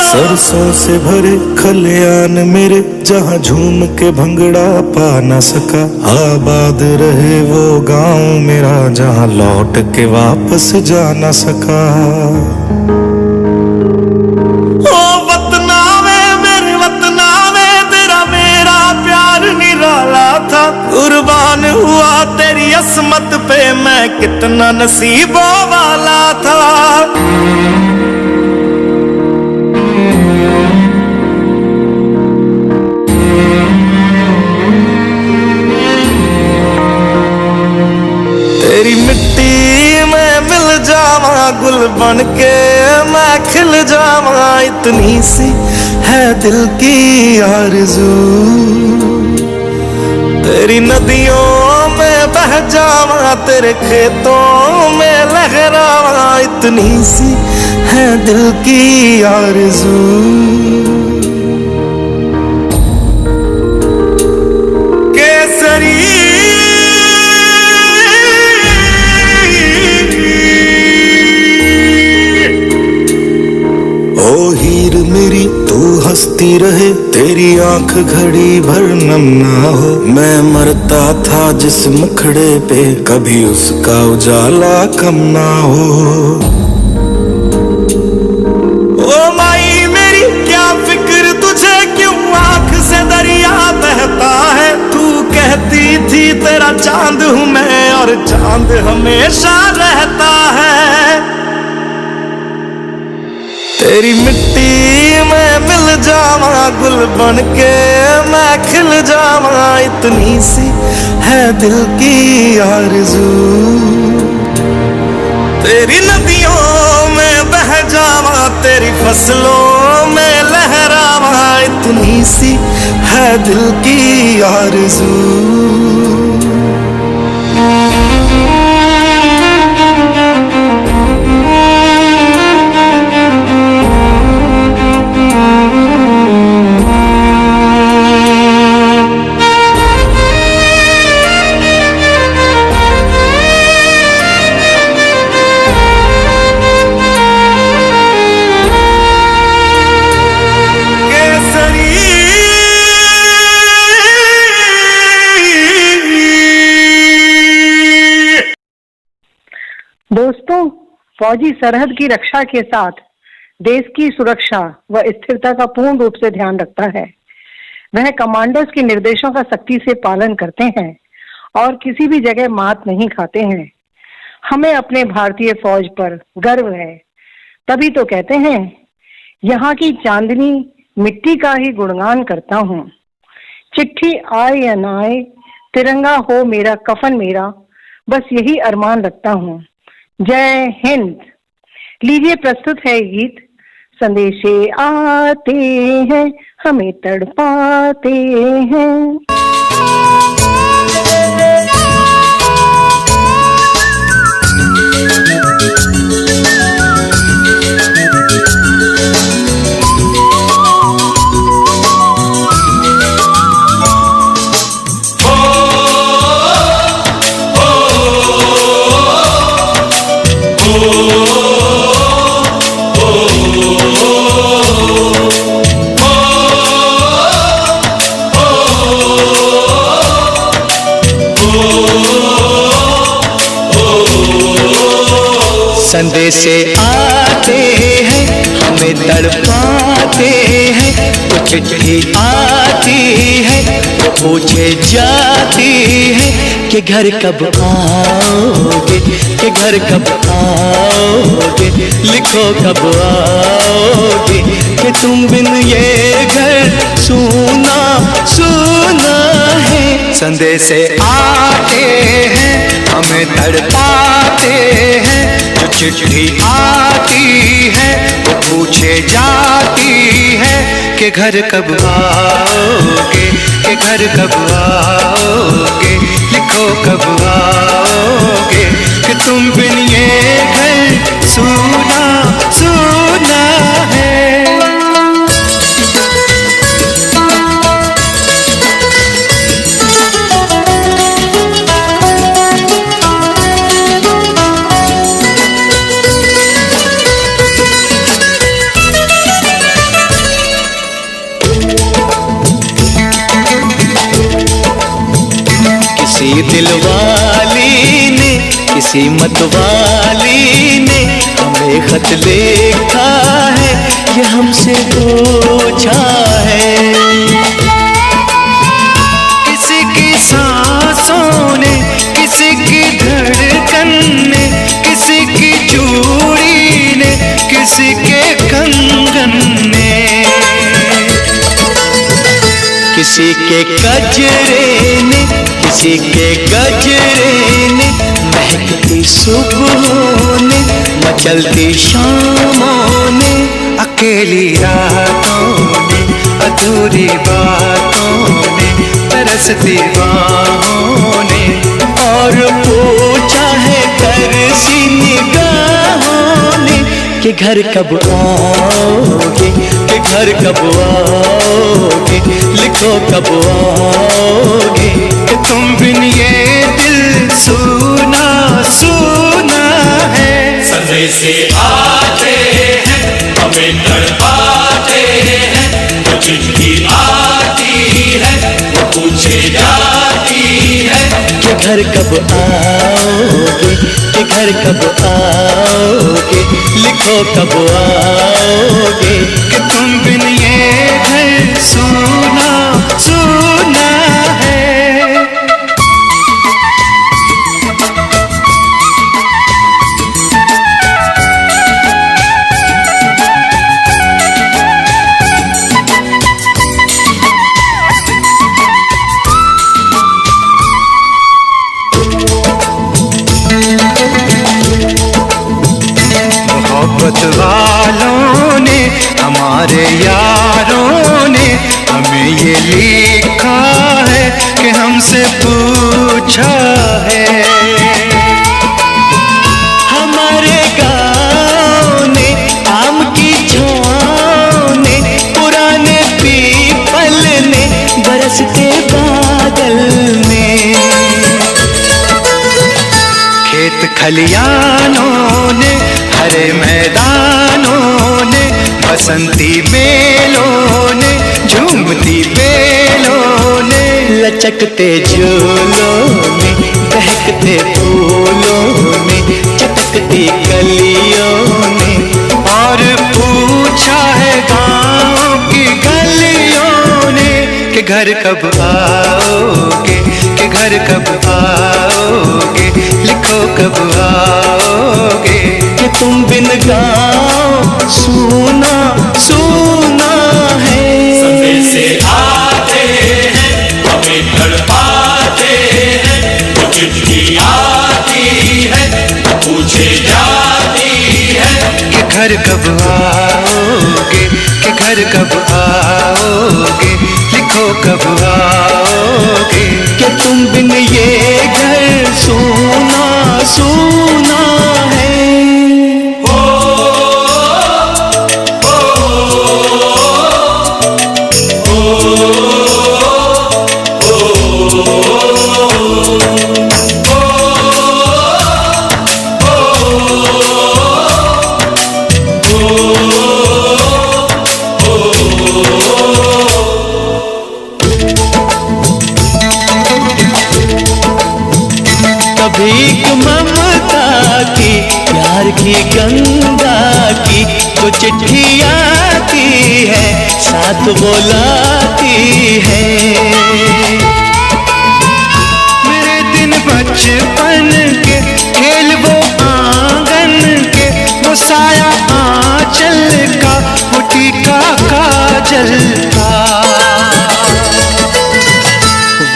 सरसों से भरे खलियान मेरे जहाँ झूम के भंगड़ा पा न सका, आबाद रहे वो गांव मेरा जहाँ लौट के वापस जा न सका। ओ वतना में मेरे वतना में तेरा मेरा प्यार निराला था, कुर्बान हुआ तेरी असमत पे मैं कितना नसीबों वाला था। तेरी मिट्टी में मिल जावा गुल बन के मैं खिल जावा, इतनी सी है दिल की आरज़ू। तेरी नदियों में बह जावा तेरे खेतों में लहरावा, इतनी सी है दिल की आरज़ू। केसरी ओ हीर मेरी तू हंसती रहे, तेरी आंख घड़ी भर नम ना हो, मैं मरता था जिस मुखड़े पे कभी उसका उजाला कम ना हो। ओ माई मेरी क्या फिक्र तुझे क्यों आंख से दरिया बहता है, तू कहती थी तेरा चांद हूँ मैं और चांद हमेशा रहता है। तेरी मिट्टी में मिल जावा गुल बन के मैं खिल जावा, इतनी सी है दिल की आरज़ू। तेरी नदियों में बह जावा तेरी फसलों में लहरावा, इतनी सी है दिल की आरज़ू। फौजी सरहद की रक्षा के साथ देश की सुरक्षा व स्थिरता का पूर्ण रूप से ध्यान रखता है। वह कमांडर्स के निर्देशों का सख्ती से पालन करते हैं और किसी भी जगह मात नहीं खाते हैं। हमें अपने भारतीय फौज पर गर्व है। तभी तो कहते हैं, यहाँ की चांदनी मिट्टी का ही गुणगान करता हूँ। चिट्ठी आए या ना आए, तिरंगा हो मेरा कफन मेरा, बस यही अरमान रखता हूँ। जय हिंद। लीजिए प्रस्तुत है गीत संदेशे आते हैं हमें तड़पाते हैं। संदेशे आते हैं हमें तड़पाते हैं, वो चिट्ठी आती है वो पूछे जाती है कि घर कब आओगे, कि घर कब आओगे, लिखो कब आओगे, कि तुम बिन ये घर सूना सूना है। संदेशे आते हैं हमें तड़पाते हैं, जो चिट्ठी आती है वो पूछे जाती है कि घर कब आओगे, कि घर कब आओगे, लिखो कब आओगे, कि तुम बिन ये घर सूना सूना है। किसी दिलवाली ने किसी मतवाली ने हमें खत लिखा है, ये हमसे पूछा है। किसी की सांसों ने, किसी की धड़कन ने, किसी की चूड़ी ने, किसी के कंगन ने, किसी के गजरे ने, किसी के गजरे ने, महकती सुबहों ने, मचलती शामों ने, अकेली रातों ने, अधूरी बातों ने, तरसती बाहों ने, और पूछा है तरसी निगाहों ने कि घर कब आओगे, कि घर कब आओगे, लिखो कब आओगे, कि तुम बिन ये दिल सूना सूना है। संदेशे आते हैं हमें तड़पाते हैं, वो चिट्ठी आती है वो पूछे जाती है कि घर कब आओगे, कि घर कब आओगे, लिखो कब आओगे, कि तुम बिन ये घर सूना सूना है। मोहब्बत वालों ने, हमारे यारों ने हमें ये लिखा है कि हमसे पूछा है। हमारे गाँव ने, आम की छाँव ने, पुराने पीपल ने, बरसते बादल ने, खेत खलियानों ने, हरे मैदानों ने, बसंती बेलों ने, झूमती बेलों ने, लचकते झूलों ने, बहकते फूलों ने, चटकती कलियों घर कब आओगे, कि घर कब आओगे, लिखो कब आओगे, कि तुम बिन गाओ सुना सुना है। समय से आते हैं हमें तड़पाते हैं, वो चिट्ठी आती है पूछे जाती है, कि घर कब आओगे, कि घर कब आओगे, लिखो कब आओगे, कि तुम बिन ये घर सोना सोना है। भीख ममता की प्यार की गंगा की तो चिट्ठी आती है साथ बुलाती है। मेरे दिन बचपन के खेल वो आंगन के, वो साया आंचल का, वो टीका काजल का,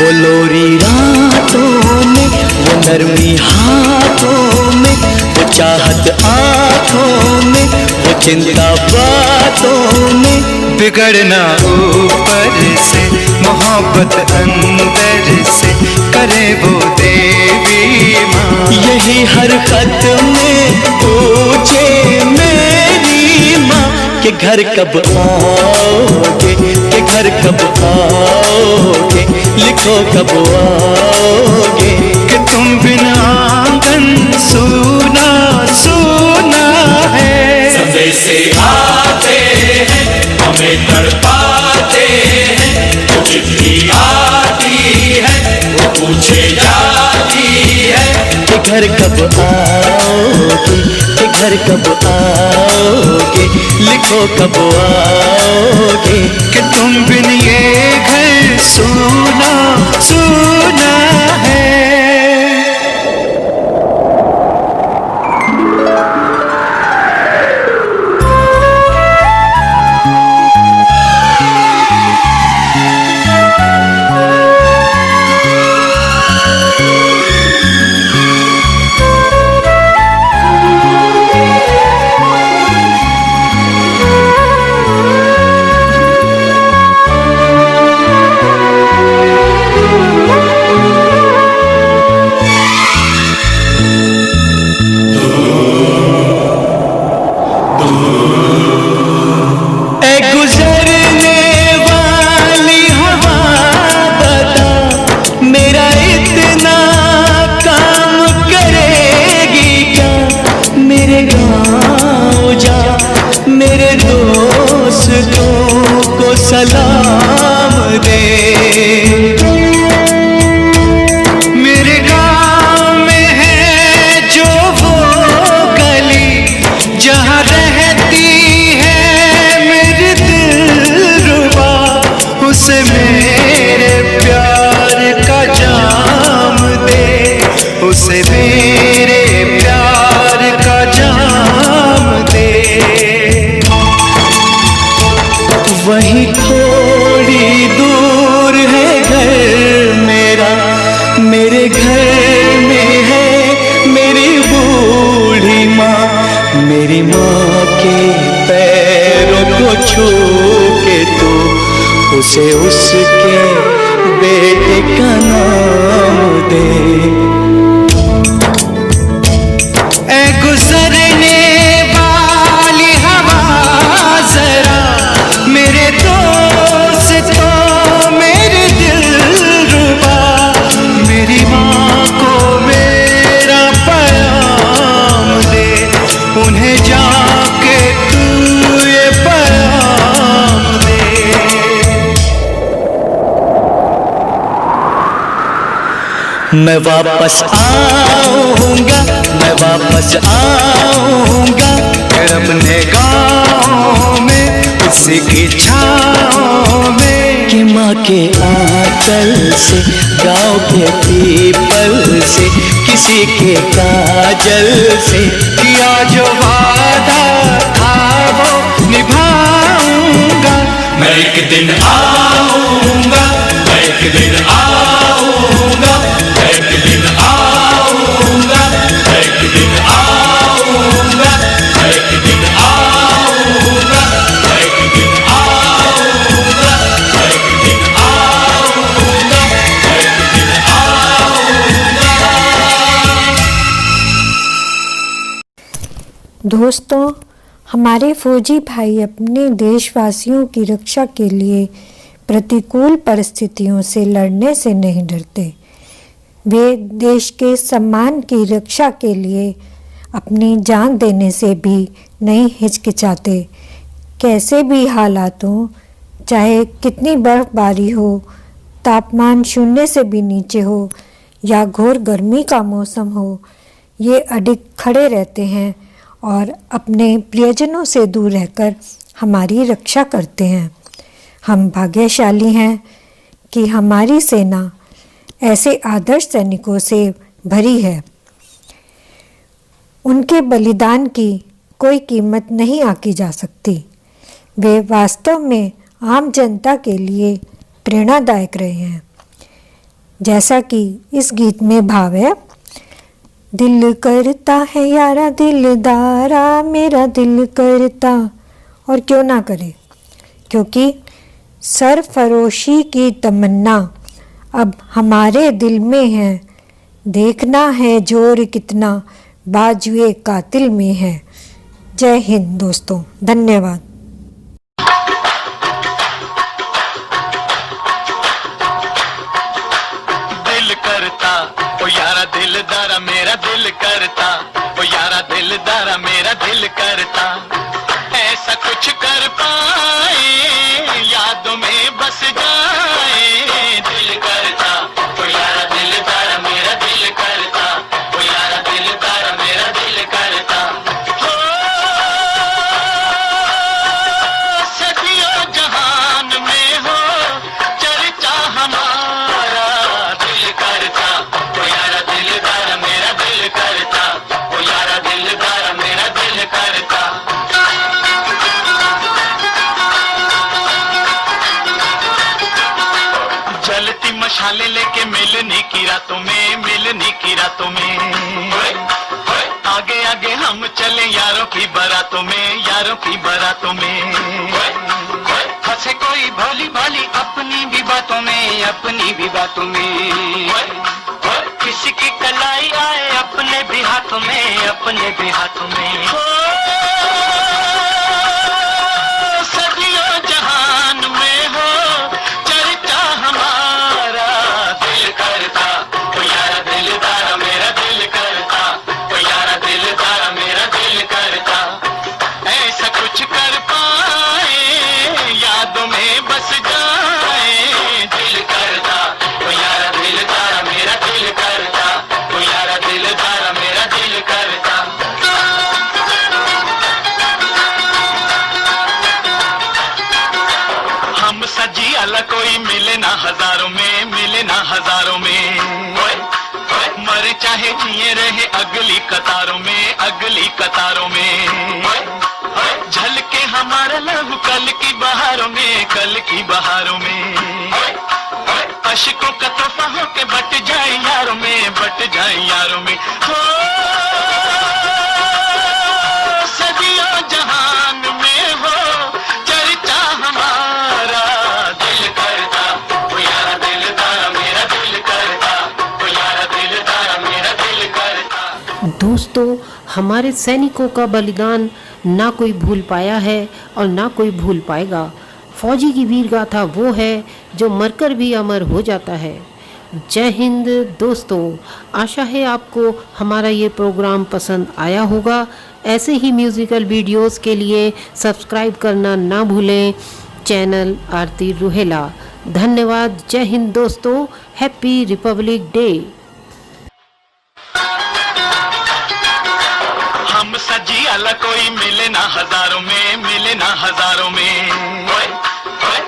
वो लोरी रातों में, वो नरमी हाथों में, वो चाहत आँखों में, वो चिंता बातों में, बिगड़ना ऊपर से मोहब्बत अंदर से करे वो देवी माँ। यही हर खत में पूछे मेरी माँ कि घर कब आओगे, कि घर कब आओगे, लिखो कब आओगे, कि तुम बिना आंगन सुना सुना है। समय से आते हैं हमें तड़पाते हैं, वो चिट्ठी आती है वो पूछे जाती है, कि घर कब आओगे, कि घर कब आओगे, लिखो कब आओगे, कि तुम बिन ये घर सुना सुना है। सलाम दे, मेरे गाँव में है जो वो गली जहाँ रहती है मेरी दिलरुबा, उसे मेरे प्यार का जाम दे, उसे मेरे प्यार का जाम दे। वहीं थोड़ी दूर है घर मेरा, मेरे घर में है मेरी बूढ़ी माँ, मेरी माँ के पैरों को छू के तो उसे उसके बेटे का नाम दे। ऐ गुजरने वाली हवा जरा मेरे दोस्तों मेरे दिलरुबा, मेरी माँ को मेरा पैगाम दे, उन्हें जाके तू ये पैगाम दे। मैं वापस आऊंगा, मैं वापस आऊंगा, फिर अपने गाँव में उसी की छाँव में, कि माँ के आंचल से, गाँव के पीपल से, किसी के काजल से, किया जो वादा था वो निभाऊंगा। मैं एक दिन आऊंगा, मैं एक दिन आऊंगा, मैं एक दिन आऊंगा, मैं एक दिन आऊंगा, मैं एक दिन आऊंगा, मैं एक दिन आऊंगा, मैं एक दिन आऊंगा, मैं एक दिन आऊंगा। दोस्तों, हमारे फौजी भाई अपने देशवासियों की रक्षा के लिए प्रतिकूल परिस्थितियों से लड़ने से नहीं डरते। वे देश के सम्मान की रक्षा के लिए अपनी जान देने से भी नहीं हिचकिचाते। कैसे भी हालात हो, चाहे कितनी बर्फबारी हो, तापमान 0 से भी नीचे हो या घोर गर्मी का मौसम हो, ये अडिग खड़े रहते हैं और अपने प्रियजनों से दूर रहकर हमारी रक्षा करते हैं। हम भाग्यशाली हैं कि हमारी सेना ऐसे आदर्श सैनिकों से भरी है। उनके बलिदान की कोई कीमत नहीं आंकी जा सकती। वे वास्तव में आम जनता के लिए प्रेरणादायक रहे हैं। जैसा कि इस गीत में भाव है, दिल करता है यारा दिलदारा, मेरा दिल करता, और क्यों ना करे, क्योंकि सरफरोशी की तमन्ना अब हमारे दिल में है। देखना है जोर कितना बाजुए कातिल में है। जय हिंद दोस्तों, धन्यवाद। दिल करता ओ यारा दिलदारा, मेरा दिल करता ओ यारा दिलदारा, मेरा दिल करता, ऐसा कुछ कर पाए यादों में बस जाए। दिल करता ओ यारा दिलदारा, मेरा दिल करता ओ यारा दिलदारा, मेरा दिल करता। हो सदियों जहान में हो चर्चा हमारा, दिल करता ओ यारा दिलदारा, मेरा दिल करता ओ यारा दिलदारा, मेरा दिल करता। जलती मशाले लेके मिलनी की रातों में, मिलनी की रातों में, आगे आगे हम चले यारों की बारातों में, यारों की बारातों में। फंसे कोई भोली भाली अपनी भी बातों में, अपनी भी बातों में। किसी की कलाई आए अपने भी हाथों में, अपने भी हाथों में। सदियों जहान में हो चर्चा हमारा, दिल करता ओ यारा दिलदारा, मेरा दिल करता ओ यारा दिलदारा, मेरा दिल करता, ऐसा कुछ कर पाए यादों में बस जाए। दिल करता ओ यारा दिलदारा, मेरा दिल करता ओ यारा दिलदारा, मेरा दिल करता। हम सजी अला कोई मिले ना हजारों में, मिले ना हजारों में। मरे चाहे जिए रहे अगली कतारों में, अगली कतारों में। झलके हमारा लहू कल की बहारों में, कल की बहारों में। अशकों का तोहफा हो के बट जाए यारों में, बट जाए यारों में। हो सदियों जहान में हो चर्चा हमारा, दिल करता ओ यारा दिलदारा, मेरा दिल करता ओ यारा दिलदारा, मेरा दिल करता। दोस्तों, हमारे सैनिकों का बलिदान ना कोई भूल पाया है और ना कोई भूल पाएगा। फौजी की वीर गाथा वो है जो मरकर भी अमर हो जाता है। जय हिंद दोस्तों, आशा है आपको हमारा ये प्रोग्राम पसंद आया होगा। ऐसे ही म्यूज़िकल वीडियोस के लिए सब्सक्राइब करना ना भूलें चैनल आरती रुहेला। धन्यवाद। जय हिंद दोस्तों, हैप्पी रिपब्लिक डे। हम सजी अला कोई मिले ना हजारों में, मिले ना हजारों में।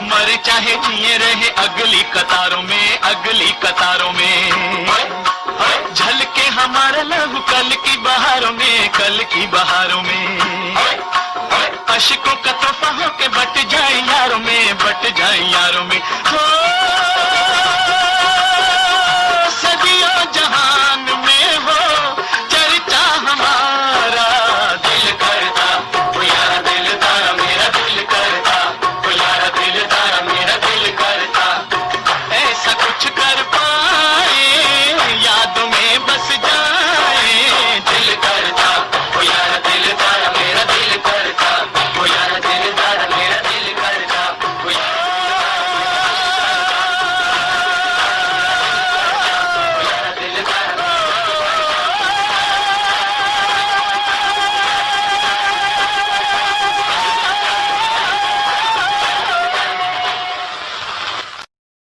मरे चाहे जिए रहे अगली कतारों में, अगली कतारों में। झलके हमारा लहू कल की बहारों में, कल की बहारों में। अशकों का तोहफा हो के बट जाए यारों में, बट जाए यारों में।